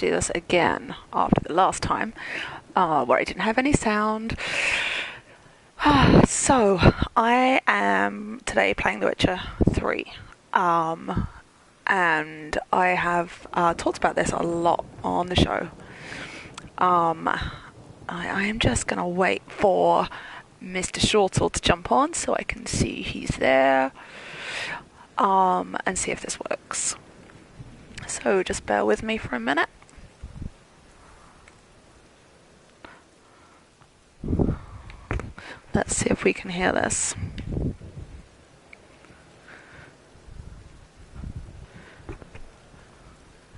do this again after the last time, where I didn't have any sound. So, I am today playing The Witcher 3. And I have talked about this a lot on the show. I am just going to wait for Mr. Shortle to jump on so I can see he's there, and see if this works. So just bear with me for a minute. Let's see if we can hear this.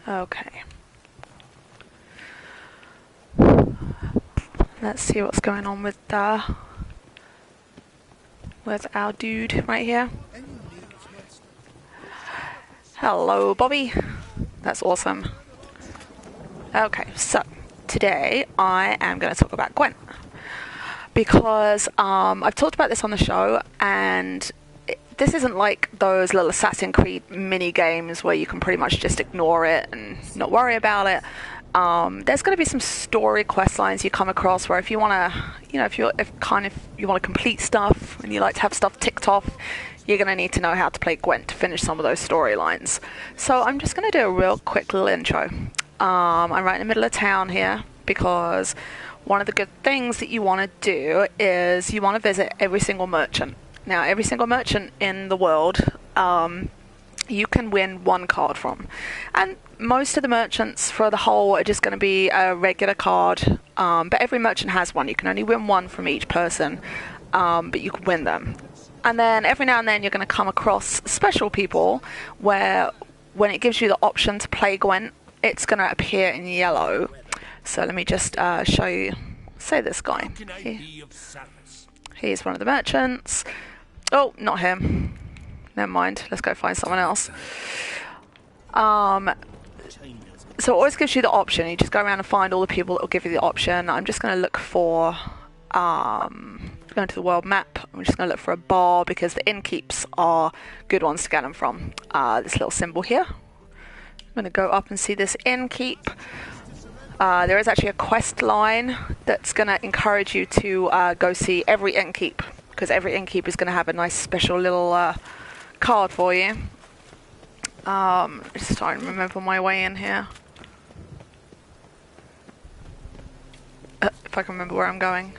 Okay. Let's see what's going on with our dude right here. Hello, Bobby. That's awesome. Okay, so today I am going to talk about Gwent, because I've talked about this on the show, and this isn't like those little Assassin's Creed mini games where you can pretty much just ignore it and not worry about it. There's going to be some story quest lines you come across where if you want to, if you want to complete stuff and you like to have stuff ticked off, you're going to need to know how to play Gwent to finish some of those storylines. So I'm just going to do a real quick little intro. I'm right in the middle of town here because one of the good things that you want to do is you want to visit every single merchant. Now, every single merchant in the world, you can win one card from. And most of the merchants for the whole are just going to be a regular card. But every merchant has one. You can only win one from each person, but you can win them. And then every now and then you're going to come across special people where when it gives you the option to play Gwent, it's going to appear in yellow. So let me just show you. Say this guy. He's one of the merchants. Oh, not him. Never mind. Let's go find someone else. So it always gives you the option. You just go around and find all the people that will give you the option. I'm just going to look for... going to the world map. I'm just going to look for a bar because the innkeeps are good ones to get them from. This little symbol here. I'm going to go up and see this innkeep. There is actually a quest line that's going to encourage you to go see every innkeep, because every innkeep is going to have a nice special little card for you. Just trying to remember my way in here. If I can remember where I'm going.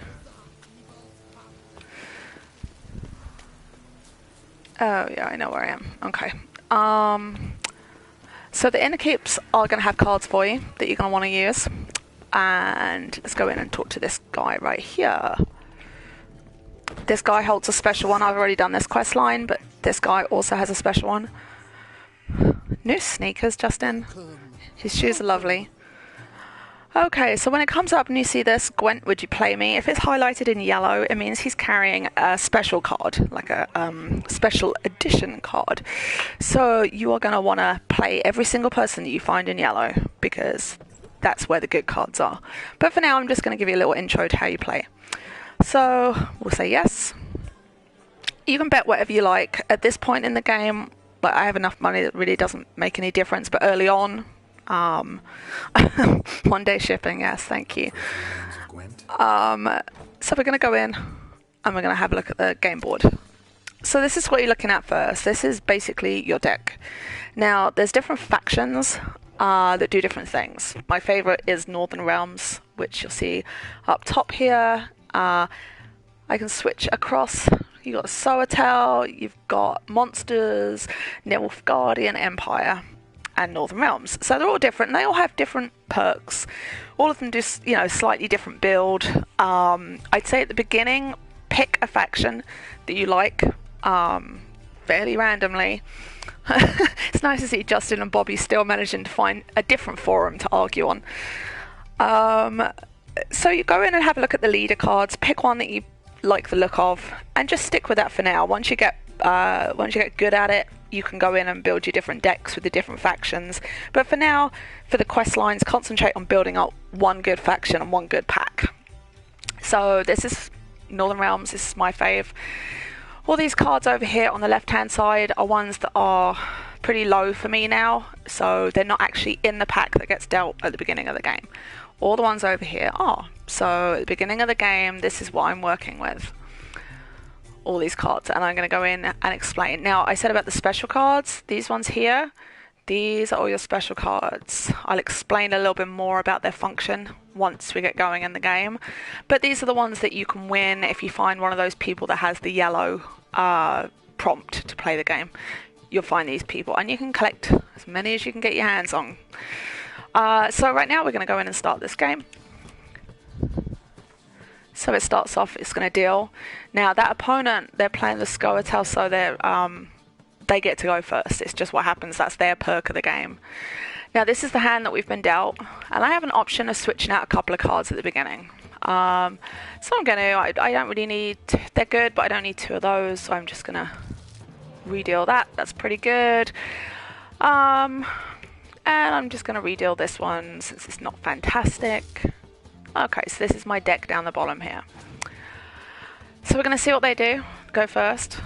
Oh yeah, I know where I am. Okay. So the innkeeps are going to have cards for you that you're going to want to use. And let's go in and talk to this guy right here. This guy holds a special one. I've already done this quest line, but this guy also has a special one. New sneakers, Justin. His shoes are lovely. Okay, so when it comes up and you see this, Gwent, would you play me? If it's highlighted in yellow, it means he's carrying a special card, like a special edition card. So you are going to want to play every single person that you find in yellow, because that's where the good cards are. But for now, I'm just going to give you a little intro to how you play. So we'll say yes. You can bet whatever you like. At this point in the game, like, I have enough money that really doesn't make any difference, but early on, 1 day shipping, yes, thank you. So we're going to go in and we're going to have a look at the game board. So this is what you're looking at first. This is basically your deck. Now, there's different factions that do different things. My favorite is Northern Realms, which you'll see up top here. I can switch across. You've got Soatel, you've got Monsters, Nilfgaardian Empire, and Northern Realms. So they're all different, and they all have different perks. All of them do, slightly different build. I'd say at the beginning, pick a faction that you like, fairly randomly. It's nice to see Justin and Bobby still managing to find a different forum to argue on. So you go in and have a look at the leader cards, pick one that you like the look of, and just stick with that for now. Once you get good at it, you can go in and build your different decks with the different factions. But for now, for the quest lines, concentrate on building up one good faction and one good pack. So this is Northern Realms. This is my fave. All these cards over here on the left hand side are ones that are pretty low for me now, so they're not actually in the pack that gets dealt at the beginning of the game. All the ones over here are. So at the beginning of the game, this is what I'm working with. All these cards, and I'm going to go in and explain. Now, I said about the special cards, these ones here, these are all your special cards. I'll explain a little bit more about their function once we get going in the game. But these are the ones that you can win if you find one of those people that has the yellow prompt to play the game. You'll find these people, and you can collect as many as you can get your hands on. So right now we're going to go in and start this game. So it starts off, it's going to deal. Now that opponent, they're playing the Scoia'tael, so they get to go first. It's just what happens. That's their perk of the game. Now this is the hand that we've been dealt, and I have an option of switching out a couple of cards at the beginning. So I'm going to, I don't really need, they're good, but I don't need two of those, so I'm just going to redeal that. That's pretty good. And I'm just going to redeal this one since it's not fantastic. Okay, so this is my deck down the bottom here. So we're going to see what they do. Go first.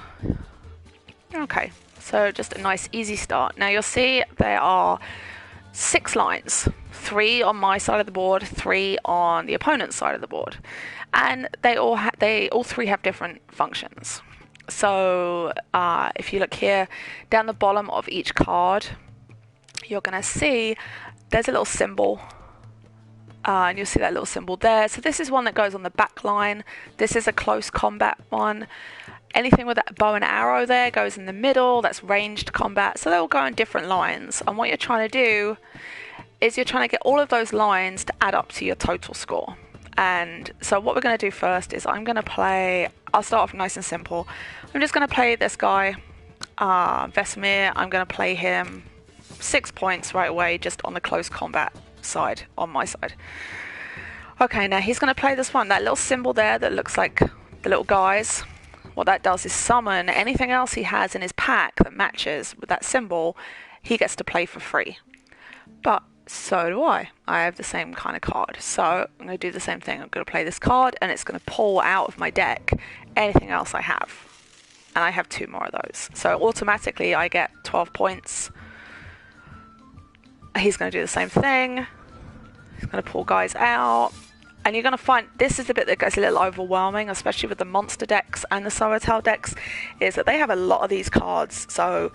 Okay, so just a nice easy start. Now you'll see there are 6 lines. 3 on my side of the board, 3 on the opponent's side of the board. And they all 3 have different functions. So if you look here, down the bottom of each card, you're going to see there's a little symbol. And you'll see that little symbol there. So this is one that goes on the back line. This is a close combat one. Anything with that bow and arrow there goes in the middle. That's ranged combat. So they'll go on different lines. And what you're trying to do is you're trying to get all of those lines to add up to your total score. And so what we're going to do first is I'm going to play, I'll start off nice and simple. I'm just going to play this guy, Vesemir. I'm going to play him 6 points right away just on the close combat side, on my side. Okay, now he's going to play this one, that little symbol there that looks like the little guys. What that does is summon anything else he has in his pack that matches with that symbol. He gets to play for free. But so do I. I have the same kind of card. So I'm going to do the same thing. I'm going to play this card, and it's going to pull out of my deck anything else I have. And I have 2 more of those. So automatically I get 12 points. He's going to do the same thing. He's going to pull guys out. And you're going to find, this is the bit that gets a little overwhelming, especially with the monster decks and the Scoia'tael decks, is that they have a lot of these cards. So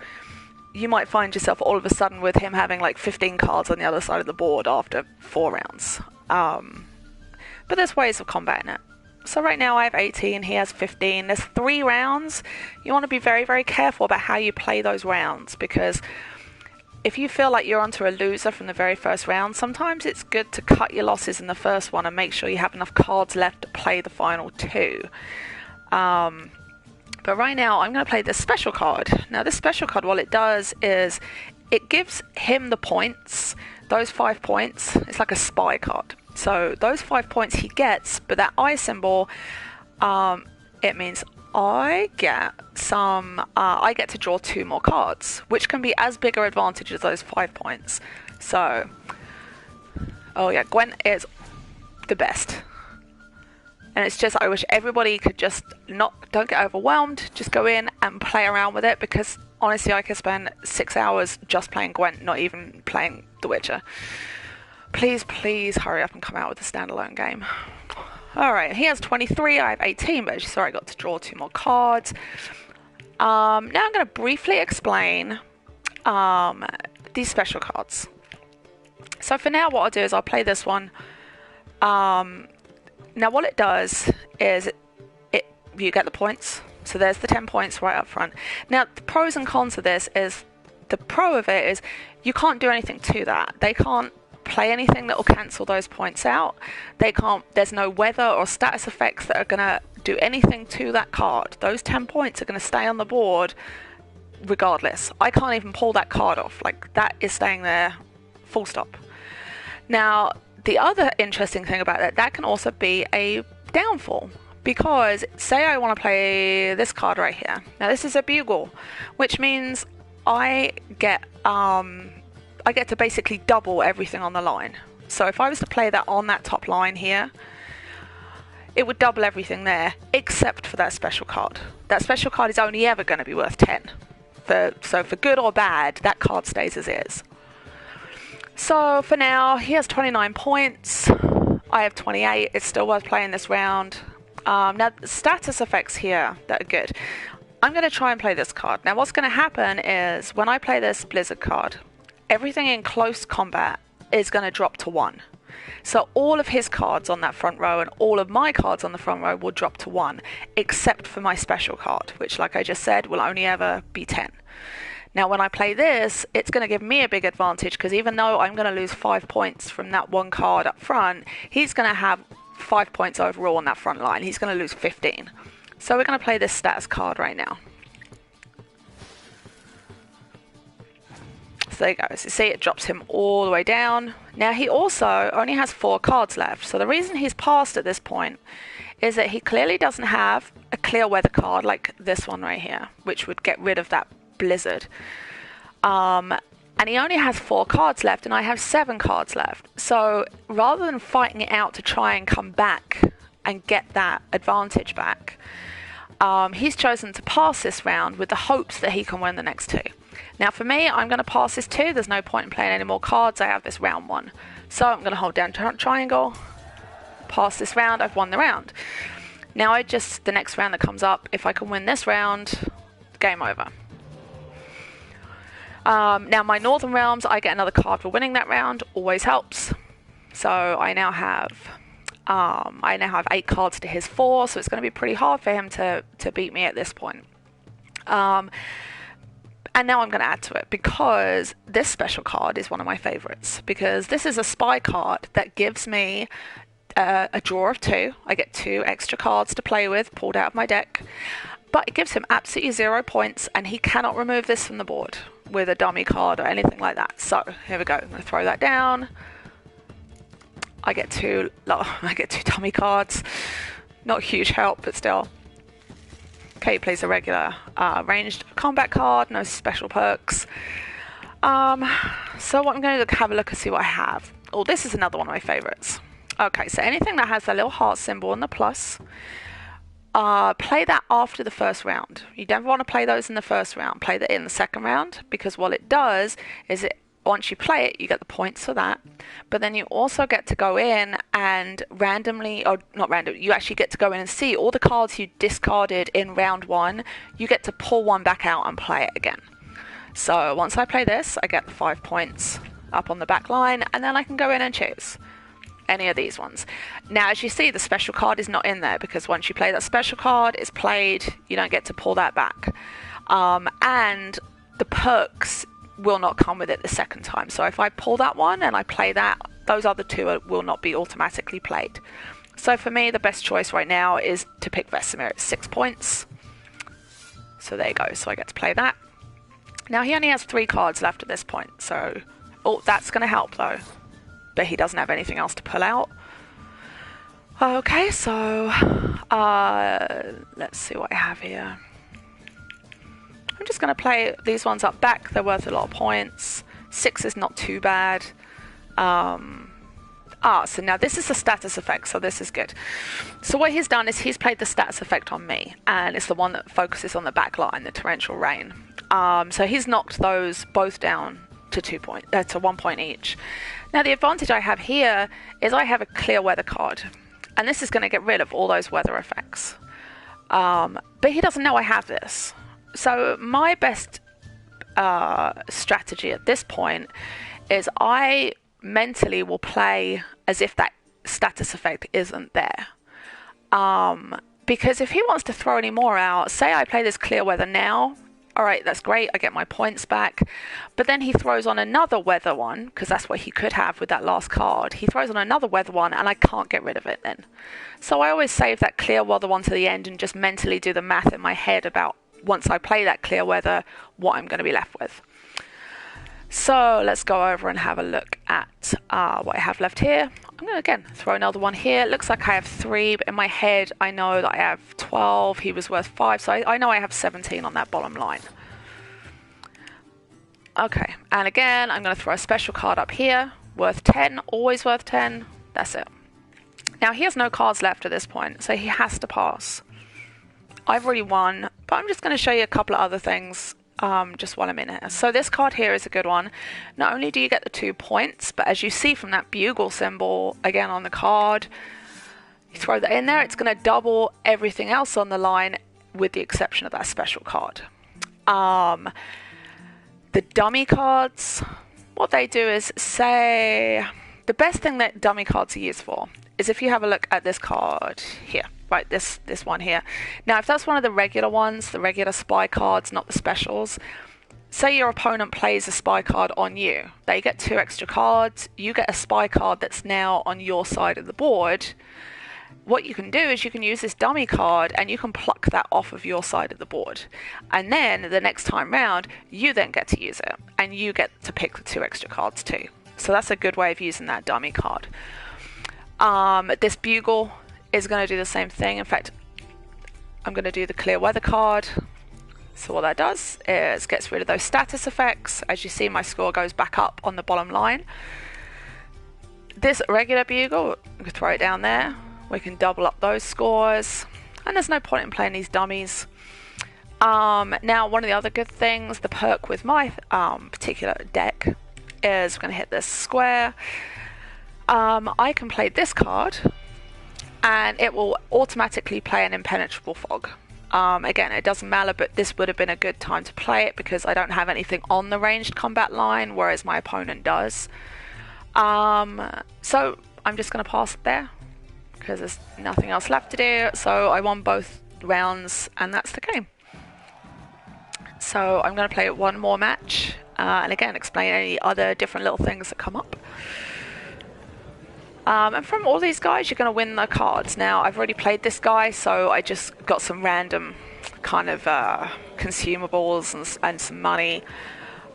you might find yourself all of a sudden with him having like 15 cards on the other side of the board after 4 rounds. But there's ways of combating it. So right now I have 18, he has 15. There's 3 rounds. You want to be very, very careful about how you play those rounds, because if you feel like you're onto a loser from the very first round, sometimes it's good to cut your losses in the first one and make sure you have enough cards left to play the final 2. But right now, I'm going to play this special card. Now, this special card, what it does is it gives him the points, those 5 points. It's like a spy card. So those 5 points he gets, but that eye symbol, it means I get to draw 2 more cards, which can be as big an advantage as those 5 points. So, oh yeah, Gwent is the best. And it's just, I wish everybody could just don't get overwhelmed, just go in and play around with it, because honestly I could spend 6 hours just playing Gwent, not even playing The Witcher. Please hurry up and come out with a standalone game. Alright, he has 23, I have 18, but as you saw I got to draw 2 more cards. Now I'm going to briefly explain these special cards. So for now what I'll do is I'll play this one. Now what it does is you get the points. So there's the 10 points right up front. Now the pros and cons of this is, the pro of it is you can't do anything to that. They can't play anything that will cancel those points out. There's no weather or status effects that are going to do anything to that card. Those 10 points are going to stay on the board regardless. I can't even pull that card off. Like, that is staying there full stop. Now the other interesting thing about that can also be a downfall, because say I want to play this card right here. Now this is a bugle, which means I get to basically double everything on the line. So if I was to play that on that top line here, it would double everything there, except for that special card. That special card is only ever going to be worth 10. So for good or bad, that card stays as is. So for now, he has 29 points. I have 28. It's still worth playing this round. Now, status effects here that are good. I'm going to try and play this card. Now, what's going to happen is when I play this Blizzard card, everything in close combat is going to drop to 1. So all of his cards on that front row and all of my cards on the front row will drop to 1, except for my special card, which, like I just said, will only ever be 10. Now, when I play this, it's going to give me a big advantage because even though I'm going to lose 5 points from that one card up front, he's going to have 5 points overall on that front line. He's going to lose 15. So we're going to play this status card right now. So there you go. So you see it drops him all the way down. Now he also only has 4 cards left. So the reason he's passed at this point is that he clearly doesn't have a clear weather card like this one right here, which would get rid of that Blizzard. And he only has 4 cards left and I have 7 cards left. So rather than fighting it out to try and come back and get that advantage back, he's chosen to pass this round with the hopes that he can win the next 2. Now for me, I'm going to pass this 2. There's no point in playing any more cards. I have this round 1. So I'm going to hold down triangle, pass this round. I've won the round. Now the next round that comes up, if I can win this round, game over. Now my Northern Realms, I get another card for winning that round. Always helps. So I now have 8 cards to his 4, so it's going to be pretty hard for him to beat me at this point. And now I'm going to add to it because this special card is one of my favorites because this is a spy card that gives me a draw of 2. I get 2 extra cards to play with pulled out of my deck, but it gives him absolutely 0 points and he cannot remove this from the board with a dummy card or anything like that. So here we go. I'm going to throw that down. I get 2 dummy cards. Not huge help, but still. Okay, he plays a regular ranged combat card, no special perks. So what I'm going to do, have a look and see what I have. Oh, this is another one of my favorites. Okay, so anything that has the little heart symbol and the plus, play that after the first round. You don't want to play those in the first round. Play that in the second round because what it does is once you play it, you get the points for that. But then you also get to go in and randomly, or not random, you actually get to go in and see all the cards you discarded in round 1. You get to pull one back out and play it again. So once I play this, I get the 5 points up on the back line, and then I can go in and choose any of these ones. Now, as you see, the special card is not in there because once you play that special card, it's played, you don't get to pull that back. And the perks will not come with it the second time. So if I pull that one and I play that, those other 2 will not be automatically played. So for me, the best choice right now is to pick Vesemir at 6 points. So there you go. So I get to play that. Now he only has 3 cards left at this point. So, oh, that's going to help though. But he doesn't have anything else to pull out. Okay, so let's see what I have here. I'm just going to play these ones up back. They're worth a lot of points. 6 is not too bad. So now this is the status effect, so this is good. So what he's done is he's played the status effect on me, and it's the one that focuses on the back line, the torrential rain. So he's knocked those both down to 1 point each. Now the advantage I have here is I have a clear weather card, and this is going to get rid of all those weather effects. But he doesn't know I have this. So my best strategy at this point is I mentally will play as if that status effect isn't there. Because if he wants to throw any more out, say I play this clear weather now, all right, that's great, I get my points back. But then he throws on another weather one, because that's what he could have with that last card. He throws on another weather one and I can't get rid of it then. So I always save that clear weather one to the end and just mentally do the math in my head about once I play that clear weather, what I'm going to be left with. So let's go over and have a look at what I have left here. I'm going to again throw another one here. It looks like I have 3, but in my head I know that I have 12. He was worth 5, so I know I have 17 on that bottom line. Okay, and again I'm going to throw a special card up here, worth 10, always worth 10. That's it. Now he has no cards left at this point, so he has to pass. I've already won, but I'm just going to show you a couple of other things just while I'm in here. So this card here is a good one. Not only do you get the 2 points, but as you see from that bugle symbol again on the card, you throw that in there, it's going to double everything else on the line with the exception of that special card. The dummy cards, what they do is say, the best thing that dummy cards are used for is if you have a look at this card here, right, this one here. Now, if that's one of the regular ones, the regular spy cards, not the specials, say your opponent plays a spy card on you. They get 2 extra cards, you get a spy card that's now on your side of the board. What you can do is you can use this dummy card and you can pluck that off of your side of the board. And then the next time round, you then get to use it. And you get to pick the 2 extra cards too. So that's a good way of using that dummy card. This bugle is going to do the same thing. In fact, I'm going to do the clear weather card. So what that does is gets rid of those status effects. As you see, my score goes back up on the bottom line. This regular bugle, we can throw it down there. We can double up those scores, and there's no point in playing these dummies. Now, one of the other good things, the perk with my particular deck is we're going to hit this square. I can play this card, and it will automatically play an impenetrable fog. Again, it doesn't matter, but this would have been a good time to play it because I don't have anything on the ranged combat line, whereas my opponent does. So I'm just going to pass it there, because there's nothing else left to do. So I won both rounds, and that's the game. So I'm going to play one more match, and again explain any other different little things that come up. And from all these guys, you're going to win the cards. Now, I've already played this guy, so I just got some random kind of consumables and some money.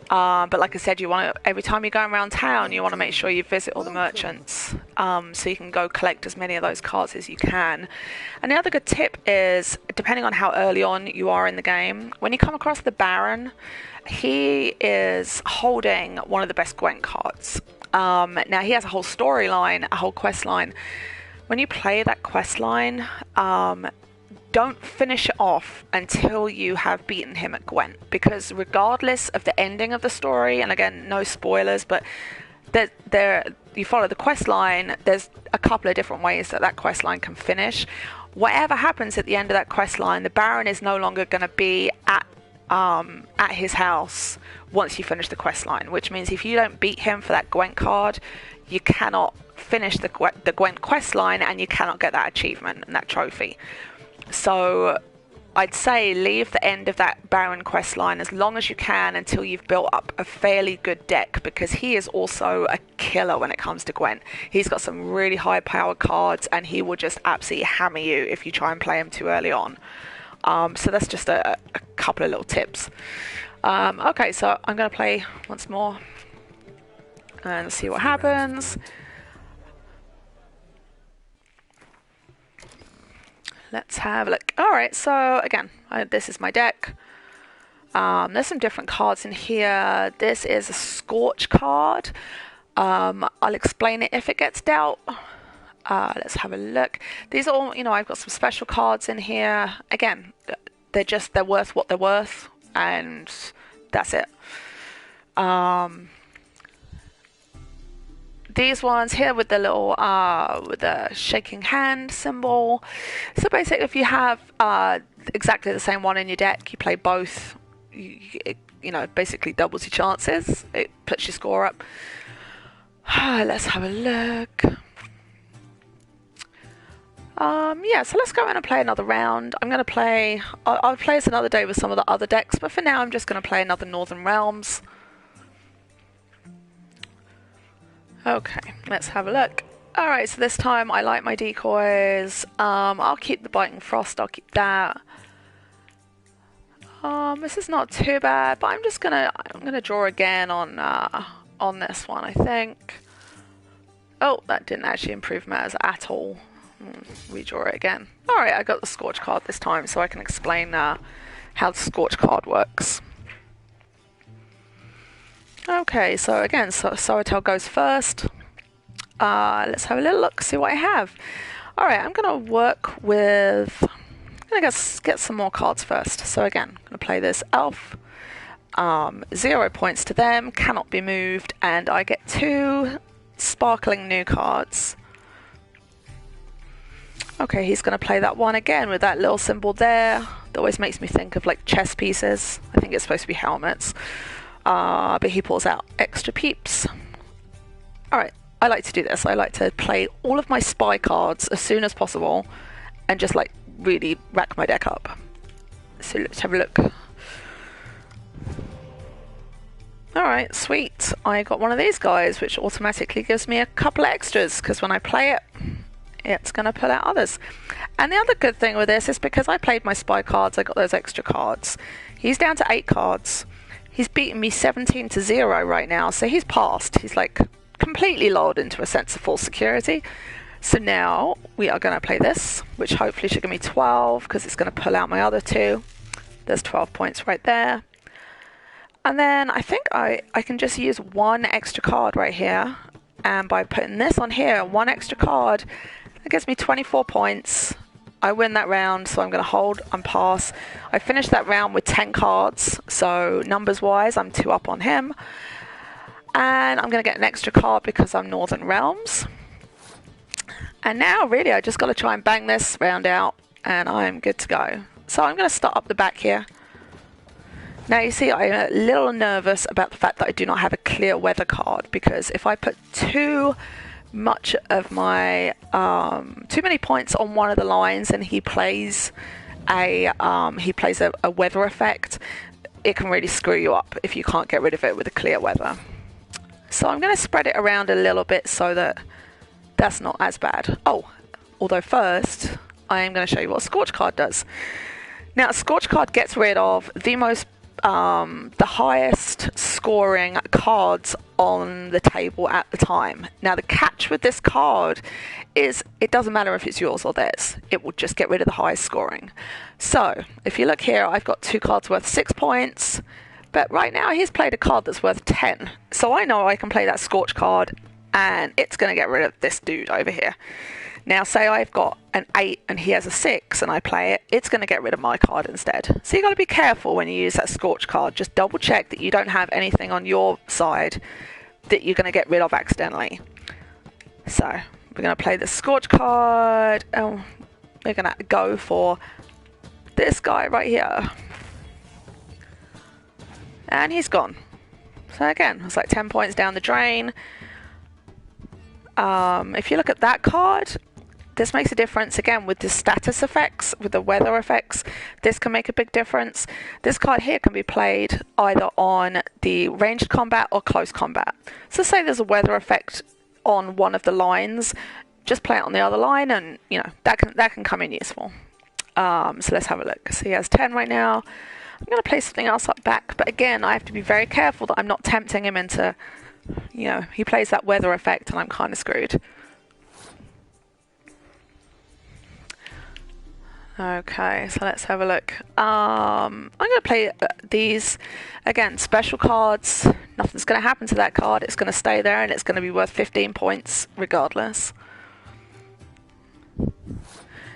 But like I said, you want to, every time you're going around town, you want to make sure you visit all the merchants, so you can go collect as many of those cards as you can. And the other good tip is, depending on how early on you are in the game, when you come across the Baron, he is holding one of the best Gwent cards. Now, he has a whole storyline, a whole quest line. When you play that quest line, don't finish it off until you have beaten him at Gwent, because regardless of the ending of the story, and again, no spoilers, but you follow the quest line, there's a couple of different ways that quest line can finish. Whatever happens at the end of that quest line, the Baron is no longer going to be at his house once you finish the quest line, which means if you don't beat him for that Gwent card, you cannot finish the Gwent quest line, and you cannot get that achievement and that trophy. So I'd say leave the end of that Baron quest line as long as you can until you've built up a fairly good deck, because he is also a killer when it comes to Gwent. He's got some really high power cards, and he will just absolutely hammer you if you try and play him too early on. So that's just a couple of little tips. Okay, so I'm going to play once more and see what happens. Let's have a look. Alright, so again, this is my deck. There's some different cards in here. This is a Scorch card. I'll explain it if it gets dealt. Let's have a look. These are all, I've got some special cards in here. Again, they're worth what they're worth, and that's it. These ones here with the little with the shaking hand symbol. So basically, if you have exactly the same one in your deck, you play both. It basically doubles your chances. It puts your score up. Let's have a look. Yeah, so let's go in and play another round. I'm going to play... I'll play this another day with some of the other decks, but for now I'm just going to play another Northern Realms. Okay, let's have a look. Alright, so this time I like my decoys. I'll keep the Biting Frost, I'll keep that. This is not too bad, but I'm gonna draw again on this one, I think. Oh, that didn't actually improve matters at all. Redraw it again. Alright, I got the Scorch card this time, so I can explain how the Scorch card works. Okay, so again, Soratel goes first. Let's have a little look, see what I have. Alright, I'm going to work with... I'm going to get some more cards first. So again, I'm going to play this Elf. 0 points to them, cannot be moved, and I get 2 sparkling new cards. Okay, he's going to play that one again with that little symbol there. That always makes me think of like chess pieces. I think it's supposed to be helmets. But he pulls out extra peeps. Alright, I like to do this. I like to play all of my spy cards as soon as possible and just like really rack my deck up. So let's have a look. Alright, sweet. I got one of these guys, which automatically gives me a couple of extras, because when I play it, it's going to pull out others. And the other good thing with this is because I played my spy cards, I got those extra cards. He's down to 8 cards. He's beaten me 17-0 right now, so he's passed. He's like completely lulled into a sense of full security. So now we are going to play this, which hopefully should give me 12, because it's going to pull out my other 2. There's 12 points right there. And then I think I can just use 1 extra card right here. And by putting this on here, 1 extra card, that gives me 24 points. I win that round, so I'm going to hold and pass. I finished that round with 10 cards, so numbers-wise, I'm 2 up on him. And I'm going to get an extra card because I'm Northern Realms. And now, really, I just got to try and bang this round out, and I'm good to go. So I'm going to start up the back here. Now you see I'm a little nervous about the fact that I do not have a clear weather card, because if I put too much of my too many points on one of the lines and he plays a weather effect, it can really screw you up if you can't get rid of it with a clear weather. So I'm going to spread it around a little bit so that that's not as bad. Oh, although first I am going to show you what a Scorch card does. Now a Scorch card gets rid of the highest scoring cards on the table at the time. Now the catch with this card is it doesn't matter if it's yours or theirs, it will just get rid of the highest scoring. So if you look here, I've got 2 cards worth 6 points, but right now he's played a card that's worth 10, so I know I can play that Scorch card and it's going to get rid of this dude over here. Now say I've got an 8 and he has a 6 and I play it, it's going to get rid of my card instead. So you got to be careful when you use that Scorch card. Just double check that you don't have anything on your side that you're going to get rid of accidentally. So we're going to play the Scorch card. Oh, we're going to go for this guy right here. And he's gone. So again, it's like 10 points down the drain. If you look at that card, this makes a difference again with the status effects, with the weather effects. This can make a big difference. This card here can be played either on the ranged combat or close combat. So say there's a weather effect on one of the lines, just play it on the other line, and you know that can come in useful. So let's have a look. So he has 10 right now. I'm going to play something else up back, but again, I have to be very careful that I'm not tempting him into, you know, he plays that weather effect and I'm kind of screwed. Okay, so let's have a look. I'm going to play these, again, special cards. Nothing's going to happen to that card. It's going to stay there and it's going to be worth 15 points regardless.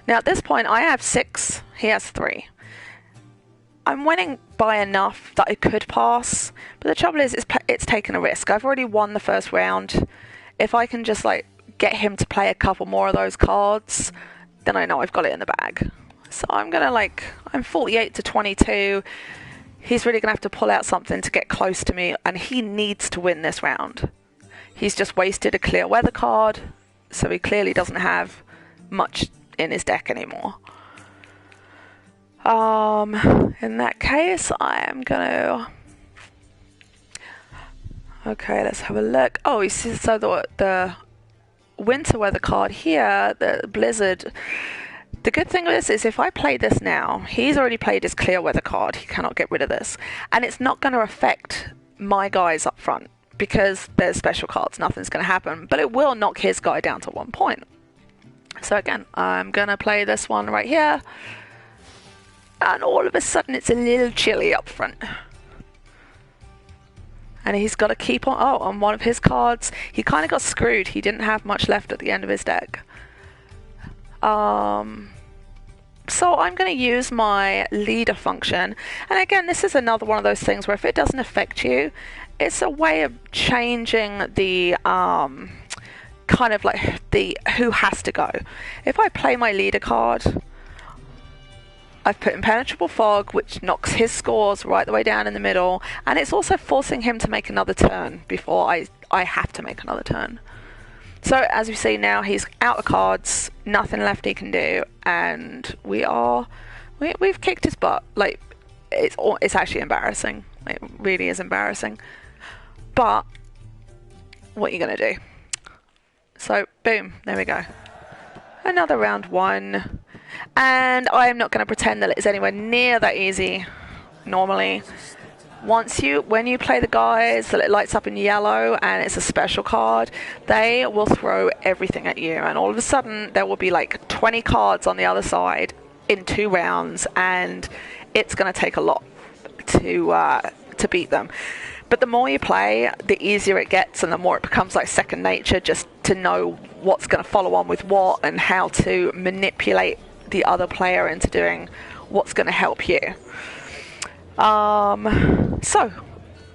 Now at this point I have 6, he has 3. I'm winning by enough that I could pass, but the trouble is it's taken a risk. I've already won the first round. If I can just like get him to play a couple more of those cards, then I know I've got it in the bag. So I'm gonna I'm 48-22. He's really gonna have to pull out something to get close to me, and he needs to win this round. He's just wasted a clear weather card, so he clearly doesn't have much in his deck anymore. In that case, I am gonna... Okay, let's have a look. Oh, you see, so the winter weather card here, the blizzard. The good thing with this is if I play this now, he's already played his clear weather card. He cannot get rid of this. And it's not going to affect my guys up front because there's special cards. Nothing's going to happen. But it will knock his guy down to 1 point. So again, I'm going to play this one right here. And all of a sudden it's a little chilly up front. And he's got to keep on... Oh, on one of his cards, he kind of got screwed. He didn't have much left at the end of his deck. So I'm going to use my leader function. And again, this is another one of those things where if it doesn't affect you, it's a way of changing the kind of like the who has to go. If I play my leader card, I've put impenetrable fog, which knocks his scores right the way down in the middle, and it's also forcing him to make another turn before I have to make another turn. So as we see now, he's out of cards, nothing left he can do, and we've kicked his butt. Like, it's actually embarrassing. It really is embarrassing. But what are you gonna do? So boom, there we go. Another round one. And I am not going to pretend that it's anywhere near that easy normally. When you play the guys that it lights up in yellow and it's a special card, they will throw everything at you, and all of a sudden there will be like 20 cards on the other side in 2 rounds, and it's going to take a lot to beat them. But the more you play, the easier it gets, and the more it becomes like second nature, just to know what's going to follow on with what and how to manipulate the other player into doing what's going to help you. So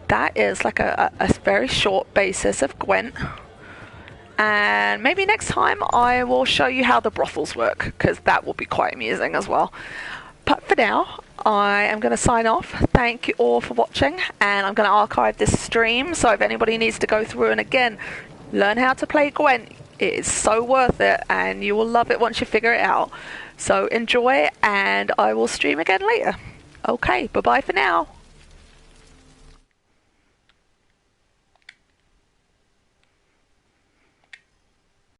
that is like a very short basis of Gwent, and maybe next time I will show you how the brothels work, because that will be quite amusing as well. But for now, I am going to sign off. Thank you all for watching, and I'm going to archive this stream, so if anybody needs to go through and again learn how to play Gwent, it is so worth it, and you will love it once you figure it out. So enjoy, and I will stream again later. Okay, bye-bye for now.